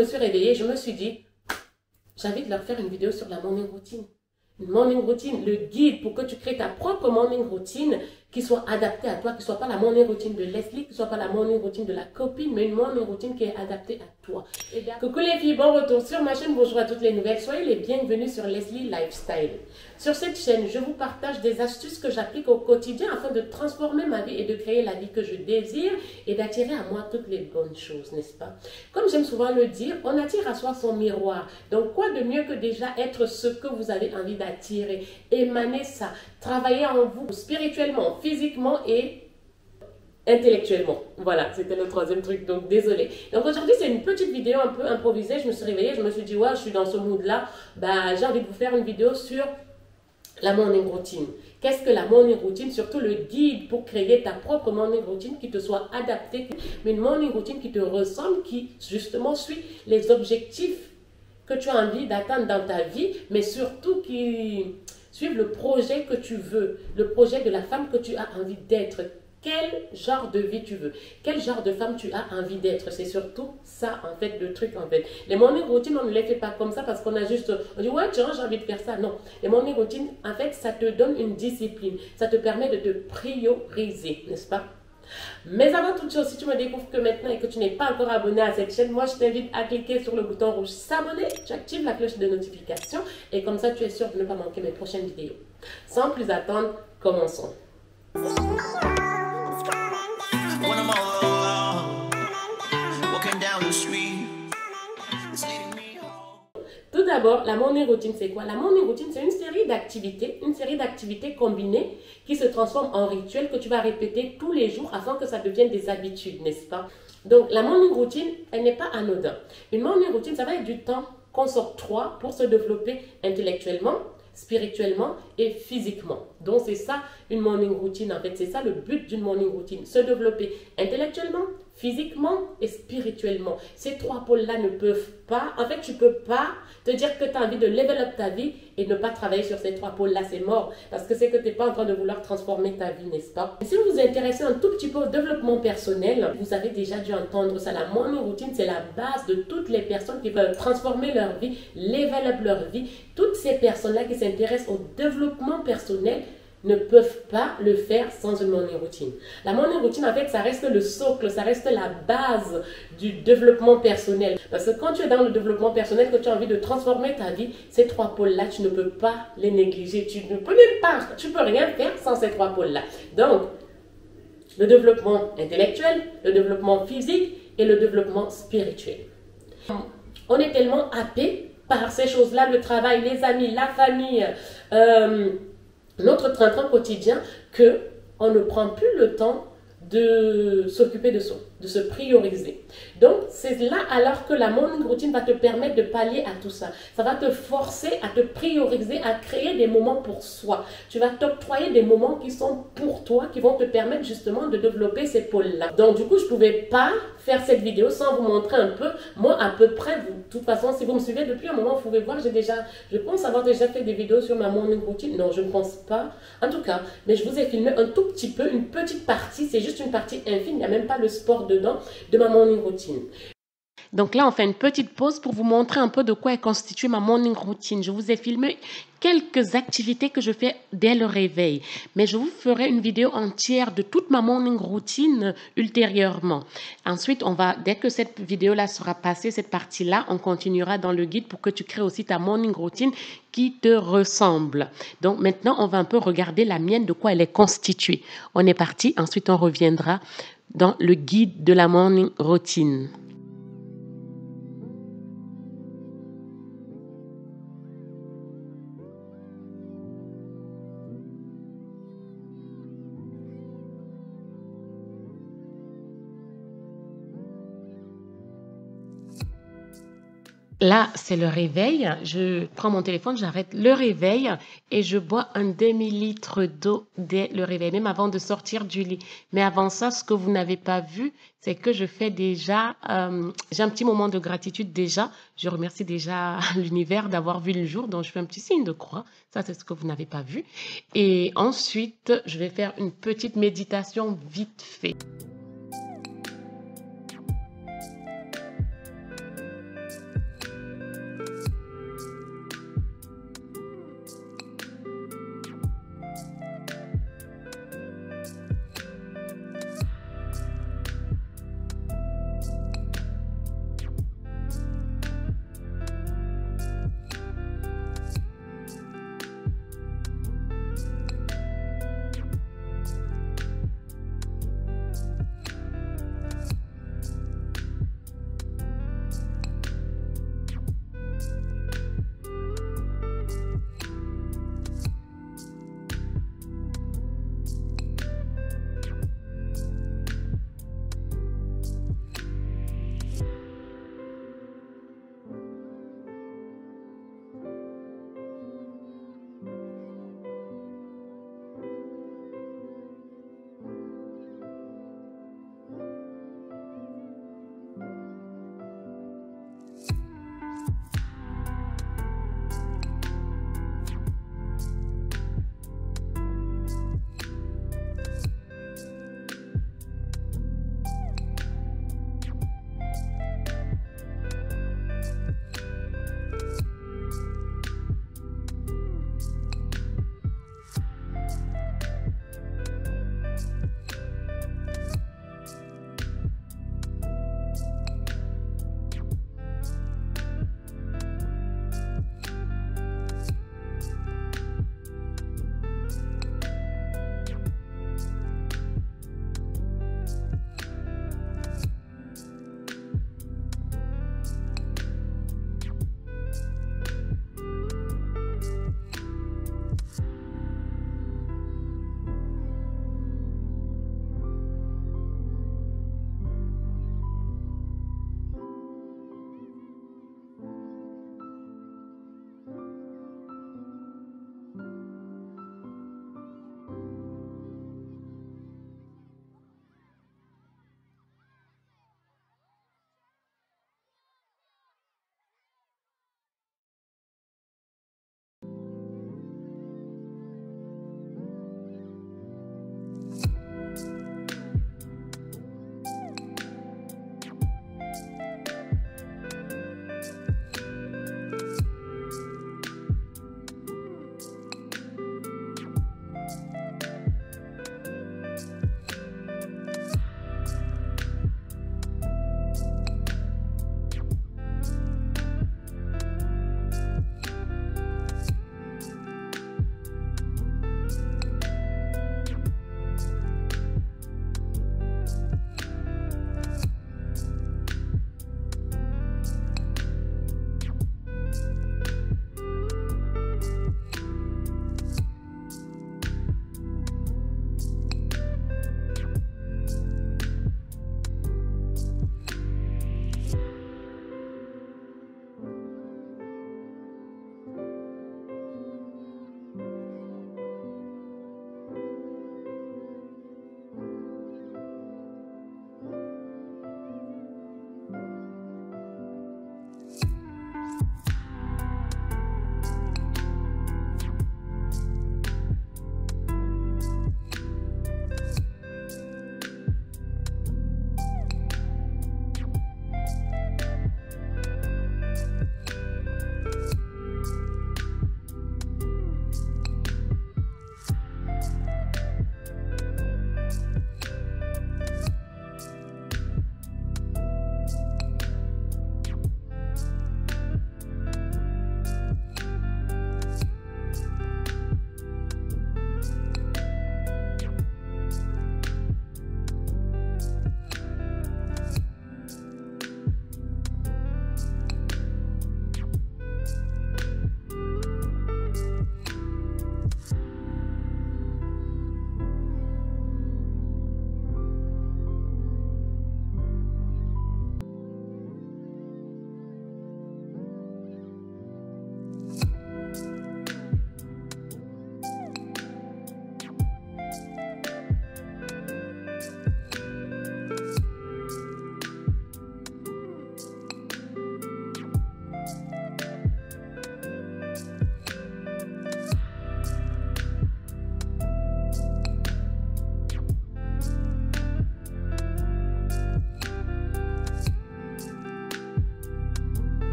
me suis réveillée, je me suis dit, j'ai envie de leur faire une vidéo sur la morning routine. Une morning routine, le guide pour que tu crées ta propre morning routine qui soit adaptée à toi, qui ne soit pas la morning routine de Leslie, qui ne soit pas la morning routine de la copine, mais une morning routine qui est adaptée à toi. Coucou les filles, bon retour sur ma chaîne, bonjour à toutes les nouvelles, soyez les bienvenus sur Leslie Lifestyle. Sur cette chaîne, je vous partage des astuces que j'applique au quotidien afin de transformer ma vie et de créer la vie que je désire et d'attirer à moi toutes les bonnes choses, n'est-ce pas? Comme j'aime souvent le dire, on attire à soi son miroir. Donc quoi de mieux que déjà être ce que vous avez envie d'attirer, émaner ça, travailler en vous spirituellement, physiquement et intellectuellement. Voilà, c'était le troisième truc, donc désolé. Donc aujourd'hui, c'est une petite vidéo un peu improvisée. Je me suis réveillée, je me suis dit, ouais, je suis dans ce mood-là. Bah, j'ai envie de vous faire une vidéo sur la morning routine. Qu'est-ce que la morning routine? Surtout le guide pour créer ta propre morning routine qui te soit adaptée, mais une morning routine qui te ressemble, qui justement suit les objectifs que tu as envie d'atteindre dans ta vie, mais surtout qui suivent le projet que tu veux, le projet de la femme que tu as envie d'être. Quel genre de vie tu veux? Quel genre de femme tu as envie d'être? C'est surtout ça, en fait, le truc, en fait. Les morning routines, on ne les fait pas comme ça parce qu'on a juste... On dit, ouais, tiens, j'ai envie de faire ça. Non. Les morning routines, en fait, ça te donne une discipline. Ça te permet de te prioriser, n'est-ce pas? Mais avant toute chose, si tu me découvres que maintenant et que tu n'es pas encore abonné à cette chaîne, moi je t'invite à cliquer sur le bouton rouge s'abonner, tu actives la cloche de notification et comme ça tu es sûr de ne pas manquer mes prochaines vidéos. Sans plus attendre, commençons. Tout d'abord, la morning routine, c'est quoi? La morning routine, c'est une série d'activités combinées qui se transforment en rituel que tu vas répéter tous les jours afin que ça devienne des habitudes, n'est-ce pas? Donc, la morning routine, elle n'est pas anodine. Une morning routine, ça va être du temps qu'on s'octroie pour se développer intellectuellement, spirituellement et physiquement. Donc, c'est ça une morning routine, en fait. C'est ça le but d'une morning routine. Se développer intellectuellement, physiquement et spirituellement. Ces trois pôles-là ne peuvent pas, en fait, tu ne peux pas te dire que tu as envie de level up ta vie et ne pas travailler sur ces trois pôles-là, c'est mort. Parce que c'est que tu n'es pas en train de vouloir transformer ta vie, n'est-ce pas? Et si vous vous intéressez un tout petit peu au développement personnel, vous avez déjà dû entendre ça. La morning routine, c'est la base de toutes les personnes qui veulent transformer leur vie, level up leur vie. Toutes ces personnes-là qui s'intéressent au développement personnel ne peuvent pas le faire sans une morning routine. La morning routine, en fait, ça reste le socle, ça reste la base du développement personnel. Parce que quand tu es dans le développement personnel, que tu as envie de transformer ta vie, ces trois pôles-là, tu ne peux pas les négliger. Tu ne peux même pas, tu peux rien faire sans ces trois pôles-là. Donc, le développement intellectuel, le développement physique et le développement spirituel. On est tellement happé par ces choses-là, le travail, les amis, la famille, notre train-train quotidien, que on ne prend plus le temps de s'occuper de soi, de se prioriser. Donc, c'est là alors que la morning routine va te permettre de pallier à tout ça. Ça va te forcer à te prioriser, à créer des moments pour soi. Tu vas t'octroyer des moments qui sont pour toi, qui vont te permettre justement de développer ces pôles-là. Donc, du coup, je ne pouvais pas faire cette vidéo sans vous montrer un peu, moi, à peu près, de toute façon, si vous me suivez depuis un moment, vous pouvez voir, je pense avoir déjà fait des vidéos sur ma morning routine. Non, je ne pense pas. En tout cas, mais je vous ai filmé un tout petit peu, une petite partie, c'est juste une partie infime, il n'y a même pas le sport dedans, de ma morning routine. Donc là, on fait une petite pause pour vous montrer un peu de quoi est constituée ma morning routine. Je vous ai filmé quelques activités que je fais dès le réveil. Mais je vous ferai une vidéo entière de toute ma morning routine ultérieurement. Ensuite, dès que cette vidéo-là sera passée, cette partie-là, on continuera dans le guide pour que tu crées aussi ta morning routine qui te ressemble. Donc maintenant, on va un peu regarder la mienne, de quoi elle est constituée. On est parti. Ensuite, on reviendra dans le guide de la morning routine. Là, c'est le réveil. Je prends mon téléphone, j'arrête le réveil et je bois un demi-litre d'eau dès le réveil, même avant de sortir du lit. Mais avant ça, ce que vous n'avez pas vu, c'est que je fais déjà, j'ai un petit moment de gratitude déjà. Je remercie déjà l'univers d'avoir vu le jour, donc je fais un petit signe de croix. Ça, c'est ce que vous n'avez pas vu. Et ensuite, je vais faire une petite méditation vite fait.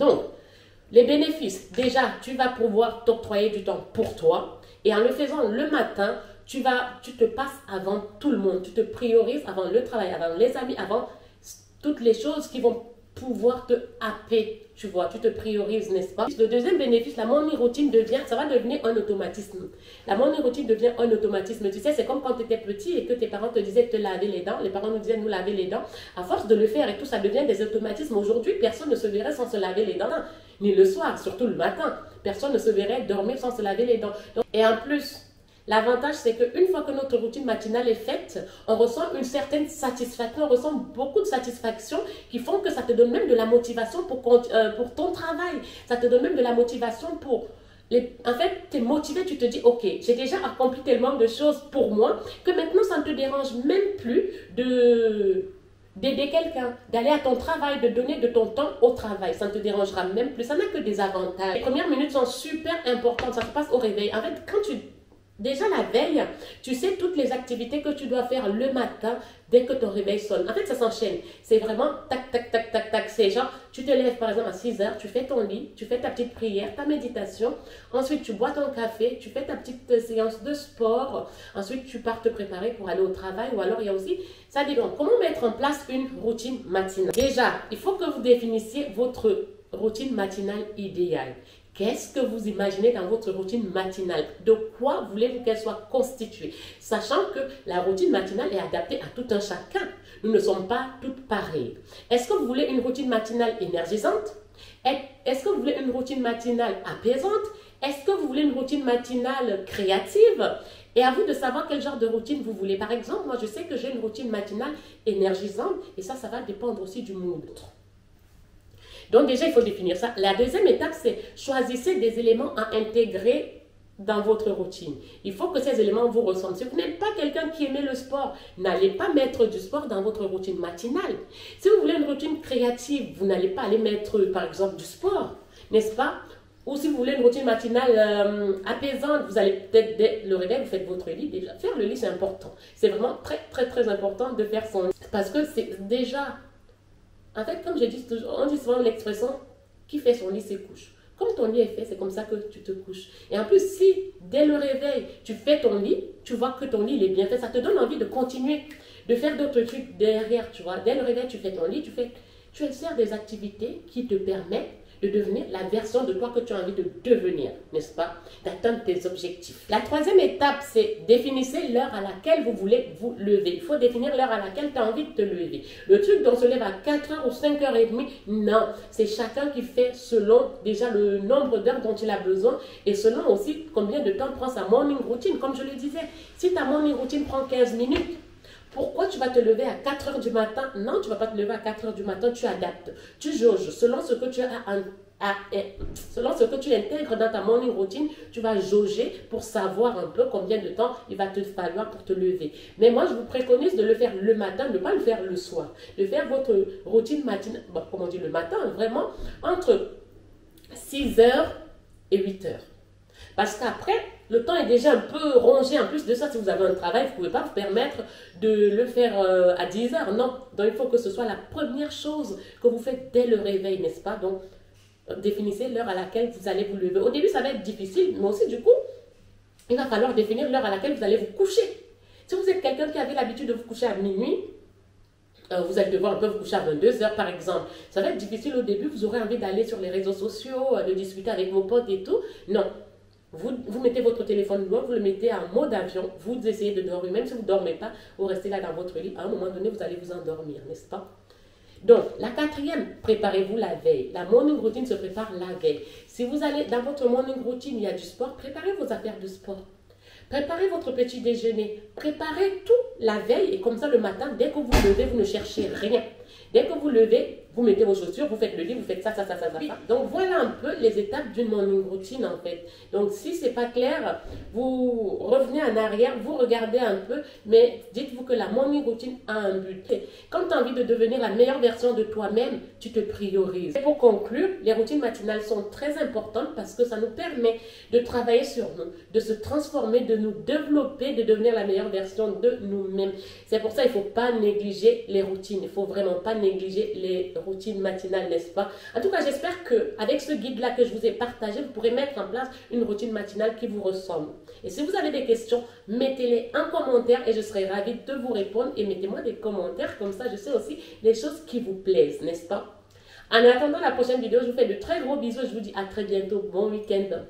Donc, les bénéfices, déjà, tu vas pouvoir t'octroyer du temps pour toi. Et en le faisant le matin, tu te passes avant tout le monde. Tu te priorises avant le travail, avant les amis, avant toutes les choses qui vont pouvoir te happer. Tu vois, tu te priorises, n'est-ce pas? Le deuxième bénéfice, la morning routine ça va devenir un automatisme. La morning routine devient un automatisme. Tu sais, c'est comme quand tu étais petit et que tes parents te disaient de te laver les dents. Les parents nous disaient de nous laver les dents. À force de le faire et tout, ça devient des automatismes. Aujourd'hui, personne ne se verrait sans se laver les dents. Ni le soir, surtout le matin. Personne ne se verrait dormir sans se laver les dents. Et en plus, l'avantage, c'est qu'une fois que notre routine matinale est faite, on ressent une certaine satisfaction, on ressent beaucoup de satisfaction qui font que ça te donne même de la motivation pour ton travail. Ça te donne même de la motivation pour... En fait, tu es motivé, tu te dis, ok, j'ai déjà accompli tellement de choses pour moi que maintenant, ça ne te dérange même plus d'aider quelqu'un, d'aller à ton travail, de donner de ton temps au travail. Ça ne te dérangera même plus. Ça n'a que des avantages. Les premières minutes sont super importantes. Ça se passe au réveil. En fait, déjà la veille, tu sais toutes les activités que tu dois faire le matin dès que ton réveil sonne. En fait, ça s'enchaîne. C'est vraiment tac, tac, tac, tac, tac. C'est genre, tu te lèves par exemple à 6 heures, tu fais ton lit, tu fais ta petite prière, ta méditation. Ensuite, tu bois ton café, tu fais ta petite séance de sport. Ensuite, tu pars te préparer pour aller au travail. Ou alors, il y a aussi, ça dépend. Comment mettre en place une routine matinale? Déjà, il faut que vous définissiez votre routine matinale idéale. Qu'est-ce que vous imaginez dans votre routine matinale? De quoi voulez-vous qu'elle soit constituée? Sachant que la routine matinale est adaptée à tout un chacun. Nous ne sommes pas toutes pareilles. Est-ce que vous voulez une routine matinale énergisante? Est-ce que vous voulez une routine matinale apaisante? Est-ce que vous voulez une routine matinale créative? Et à vous de savoir quel genre de routine vous voulez. Par exemple, moi je sais que j'ai une routine matinale énergisante et ça va dépendre aussi du mood. Donc déjà, il faut définir ça. La deuxième étape, c'est choisissez des éléments à intégrer dans votre routine. Il faut que ces éléments vous ressemblent. Si vous n'êtes pas quelqu'un qui aimait le sport, n'allez pas mettre du sport dans votre routine matinale. Si vous voulez une routine créative, vous n'allez pas aller mettre, par exemple, du sport, n'est-ce pas? Ou si vous voulez une routine matinale apaisante, vous allez peut-être, dès le réveil, vous faites votre lit. Déjà, faire le lit, c'est important. C'est vraiment très, très, très important de faire son lit. Parce que c'est déjà... En fait, comme je dis toujours, on dit souvent l'expression qui fait son lit se couche. Comme ton lit est fait, c'est comme ça que tu te couches. Et en plus, si dès le réveil, tu fais ton lit, tu vois que ton lit il est bien fait, ça te donne envie de continuer, de faire d'autres trucs derrière, tu vois. Dès le réveil, tu fais ton lit, tu insères des activités qui te permettent de devenir la version de toi que tu as envie de devenir, n'est-ce pas? D'atteindre tes objectifs. La troisième étape, c'est définissez l'heure à laquelle vous voulez vous lever. Il faut définir l'heure à laquelle tu as envie de te lever. Le truc dont on se lève à 4h ou 5h30, non. C'est chacun qui fait selon déjà le nombre d'heures dont il a besoin et selon aussi combien de temps prend sa morning routine. Comme je le disais, si ta morning routine prend 15 minutes, pourquoi tu vas te lever à 4 h du matin? Non, tu ne vas pas te lever à 4 h du matin, tu adaptes. Tu jauges selon ce que tu selon ce que tu intègres dans ta morning routine, tu vas jauger pour savoir un peu combien de temps il va te falloir pour te lever. Mais moi, je vous préconise de le faire le matin, de ne pas le faire le soir. De faire votre routine matinale, bon, comme on dit le matin, vraiment entre 6 h et 8 h. Parce qu'après, le temps est déjà un peu rongé. En plus de ça, si vous avez un travail, vous ne pouvez pas vous permettre de le faire à 10 h. Non, donc il faut que ce soit la première chose que vous faites dès le réveil, n'est-ce pas? Donc, définissez l'heure à laquelle vous allez vous lever. Au début, ça va être difficile, mais aussi du coup, il va falloir définir l'heure à laquelle vous allez vous coucher. Si vous êtes quelqu'un qui avait l'habitude de vous coucher à minuit, vous allez devoir un peu vous coucher à 22 h par exemple. Ça va être difficile au début, vous aurez envie d'aller sur les réseaux sociaux, de discuter avec vos potes et tout. Non. Vous mettez votre téléphone loin, vous le mettez en mode avion, vous essayez de dormir. Même si vous ne dormez pas, vous restez là dans votre lit. À un moment donné, vous allez vous endormir, n'est-ce pas? Donc, la quatrième, préparez-vous la veille. La morning routine se prépare la veille. Si vous allez dans votre morning routine, il y a du sport, préparez vos affaires de sport. Préparez votre petit déjeuner. Préparez tout la veille et comme ça, le matin, dès que vous vous levez, vous ne cherchez rien. Dès que vous levez, vous mettez vos chaussures, vous faites le lit, vous faites ça. Donc, voilà un peu les étapes d'une morning routine, en fait. Donc, si ce n'est pas clair, vous revenez en arrière, vous regardez un peu, mais dites-vous que la morning routine a un but. Quand tu as envie de devenir la meilleure version de toi-même, tu te priorises. Et pour conclure, les routines matinales sont très importantes parce que ça nous permet de travailler sur nous, de se transformer, de nous développer, de devenir la meilleure version de nous-mêmes. C'est pour ça qu'il ne faut pas négliger les routines. Il ne faut vraiment pas pas négliger les routines matinales, n'est-ce pas? En tout cas, j'espère qu'avec ce guide-là que je vous ai partagé, vous pourrez mettre en place une routine matinale qui vous ressemble. Et si vous avez des questions, mettez-les en commentaire et je serai ravie de vous répondre. Et mettez-moi des commentaires, comme ça je sais aussi les choses qui vous plaisent, n'est-ce pas? En attendant la prochaine vidéo, je vous fais de très gros bisous et je vous dis à très bientôt. Bon week-end.